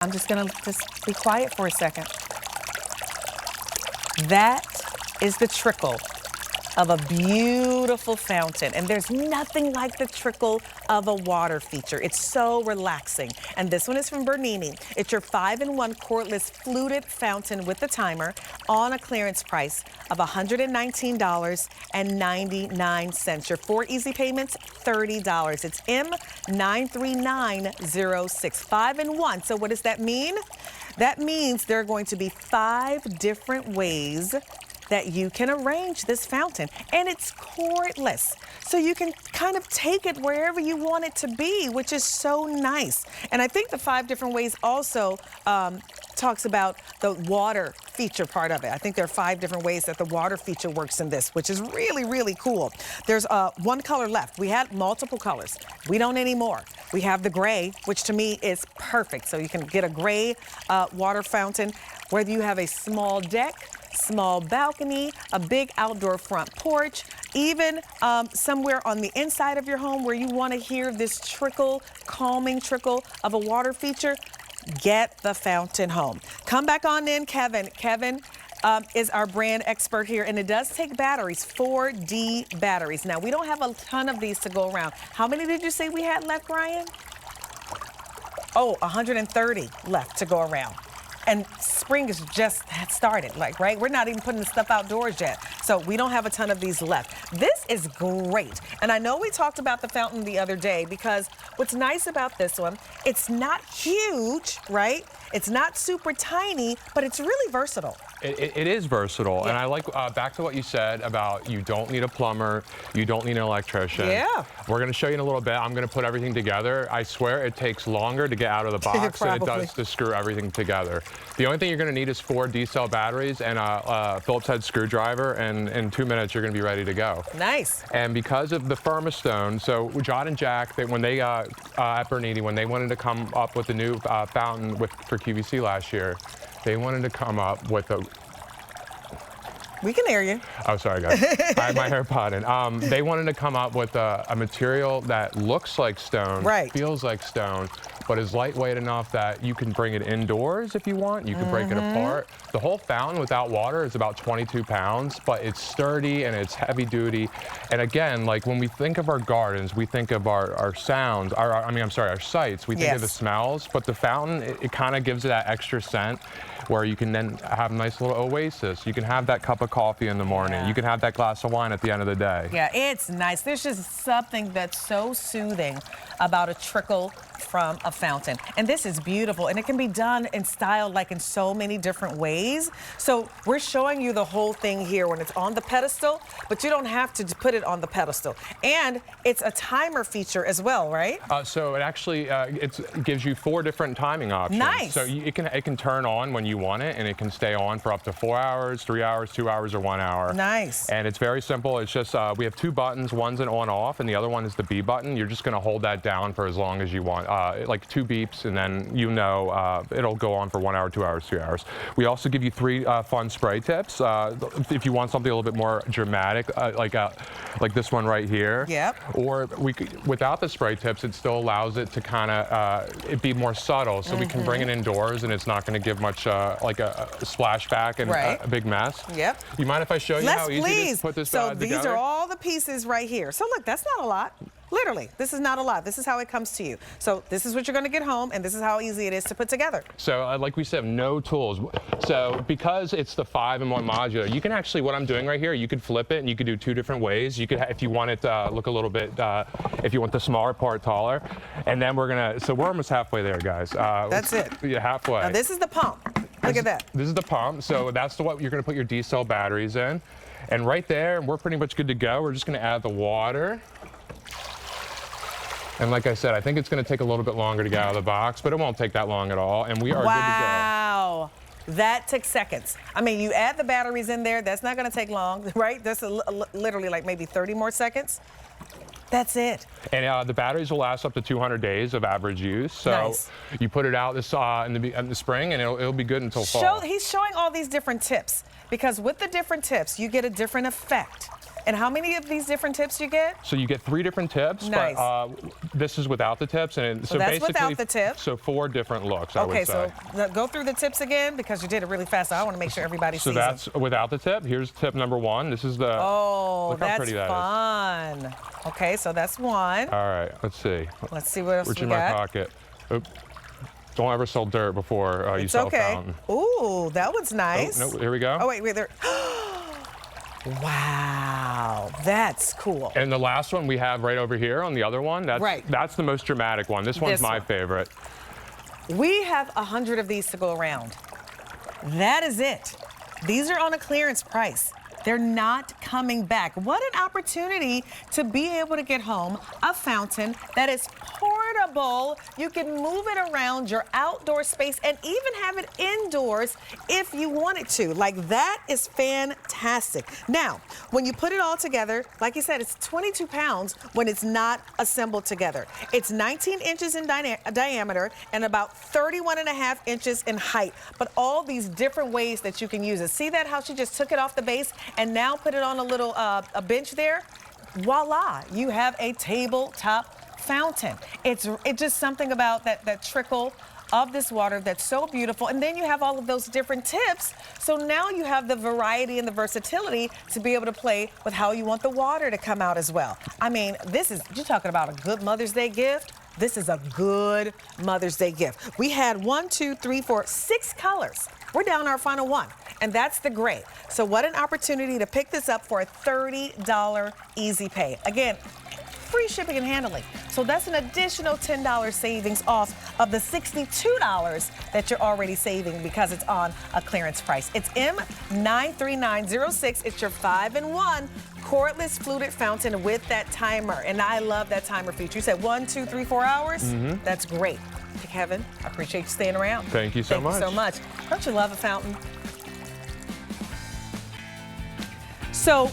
I'm just gonna be quiet for a second. That is the trickle of a beautiful fountain. And there's nothing like the trickle of a water feature. It's so relaxing. And this one is from Bernini. It's your 5-in-1 cordless fluted fountain with the timer on a clearance price of $119.99. Your 4 easy payments, $30. It's M93906, 5-in-1. So what does that mean? That means there are going to be 5 different ways that you can arrange this fountain, and it's cordless. So you can kind of take it wherever you want it to be, which is so nice. And I think the 5 different ways also talks about the water feature part of it. I think there are 5 different ways that the water feature works in this, which is really, really cool. There's one color left. We had multiple colors. We don't anymore. We have the gray, which to me is perfect. So you can get a gray water fountain, whether you have a small deck, small balcony, a big outdoor front porch, even somewhere on the inside of your home where you want to hear this trickle, calming trickle of a water feature, get the fountain home. Come back on in, Kevin. Kevin is our brand expert here, and it does take batteries, 4D batteries. Now, we don't have a ton of these to go around. How many did you say we had left, Brian? Oh, 130 left to go around. And spring has just started, like, right? We're not even putting the stuff outdoors yet. So we don't have a ton of these left. This is great. And I know we talked about the fountain the other day because what's nice about this one, it's not huge, right? It's not super tiny, but it's really versatile. It is versatile, Yeah. and I like, back to what you said about you don't need a plumber, you don't need an electrician. Yeah. We're gonna show you in a little bit. I'm gonna put everything together. I swear it takes longer to get out of the box than it does to screw everything together. The only thing you're gonna need is 4 D-cell batteries and a Phillips head screwdriver, and in 2 minutes you're gonna be ready to go. Nice. And because of the Firmastone, so John and Jack, when they at Bernini, when they wanted to come up with a new fountain for QVC last year, they wanted to come up with a... We can hear you. Oh, sorry, guys. I had my AirPod in. They wanted to come up with a material that looks like stone, Right. feels like stone, but is lightweight enough that you can bring it indoors if you want. You can break it apart. The whole fountain without water is about 22 pounds, but it's sturdy and it's heavy duty. And again, like when we think of our gardens, we think of our sounds, our sights, we think of the smells, but the fountain, it kind of gives it that extra scent where you can then have a nice little oasis. You can have that cup of coffee in the morning. Yeah. You can have that glass of wine at the end of the day. Yeah, it's nice. There's just something that's so soothing about a trickle from a fountain. And this is beautiful, and it can be done in style like in so many different ways. So we're showing you the whole thing here when it's on the pedestal, but you don't have to put it on the pedestal. And it's a timer feature as well, right? So it actually it gives you 4 different timing options. Nice. So it can turn on when you want it, and it can stay on for up to 4 hours, 3 hours, 2 hours, or 1 hour. Nice. And it's very simple. It's just we have 2 buttons. One's an on-off, and the other one is the B button. You're just going to hold that down for as long as you want, like 2 beeps, and then it'll go on for 1 hour, 2 hours, 3 hours. We also give you 3 fun spray tips if you want something a little bit more dramatic, like this one right here. Yep. Or without the spray tips, it still allows it to kind of it be more subtle, so we can bring it indoors, and it's not going to give much like a splashback and a big mess. Yep. You mind if I show you how easy it is to put this together? So these are all the pieces right here. So look, that's not a lot. Literally, this is not a lot. This is how it comes to you. So this is what you're going to get home, and this is how easy it is to put together. So like we said, no tools. So because it's the 5-in-1 modular, you can actually, what I'm doing right here, you could flip it, and you could do 2 different ways. You could, if you want it to look a little bit, if you want the smaller part taller. And then so we're almost halfway there, guys. That's it. Yeah, halfway. Now this is the pump. Look at that. This is the pump. So that's what you're going to put your D-cell batteries in. And right there, we're pretty much good to go. We're just going to add the water. And like I said, I think it's going to take a little bit longer to get out of the box, but it won't take that long at all, and we are good to go. Wow, that took seconds. I mean, you add the batteries in there, that's not going to take long, right? That's literally like maybe 30 more seconds. That's it. And the batteries will last up to 200 days of average use. So you put it out in the spring, and it'll be good until fall. He's showing all these different tips, because with the different tips, you get a different effect. And how many of these different tips you get? So you get 3 different tips, Nice. but this is without the tips. And So that's basically, without the tip. So 4 different looks, I would say. Okay, so go through the tips again because you did it really fast. So I want to make sure everybody So sees that's them. without the tip. Here's tip number 1. This is the, Oh, look how that's pretty that is. fun. Okay, so that's one. All right, let's see. Let's see what else Reach we in my got. pocket. Oop. Don't ever sell dirt before you It's sell okay. a fountain. Ooh, that one's nice. Oh, no, here we go. Oh, wait, there. Wow, that's cool. And the last one we have right over here on the other one, that's the most dramatic one. This one's my favorite. We have 100 of these to go around. That is it. These are on a clearance price. They're not coming back. What an opportunity to be able to get home a fountain that is portable. You can move it around your outdoor space and even have it indoors if you wanted to. Like, that is fantastic. Now, when you put it all together, like you said, it's 22 pounds when it's not assembled together. It's 19 inches in diameter and about 31.5 inches in height, but all these different ways that you can use it. See that, how she just took it off the base and now put it on a little a bench there? Voila, you have a tabletop fountain. It's just something about that trickle of this water that's so beautiful. And then you have all of those different tips. So now you have the variety and the versatility to be able to play with how you want the water to come out as well. I mean, you're talking about a good Mother's Day gift. This is a good Mother's Day gift. We had 6 colors. We're down our final one, and that's the gray. So what an opportunity to pick this up for a $30 easy pay. Again, free shipping and handling. So that's an additional $10 savings off of the $62 that you're already saving because it's on a clearance price. It's M93906. It's your 5-in-1 cordless fluted fountain with that timer. And I love that timer feature. You said 1, 2, 3, 4 hours? Mm-hmm. That's great. Kevin, I appreciate you staying around. Thank you so much. Thank you so much. Don't you love a fountain? So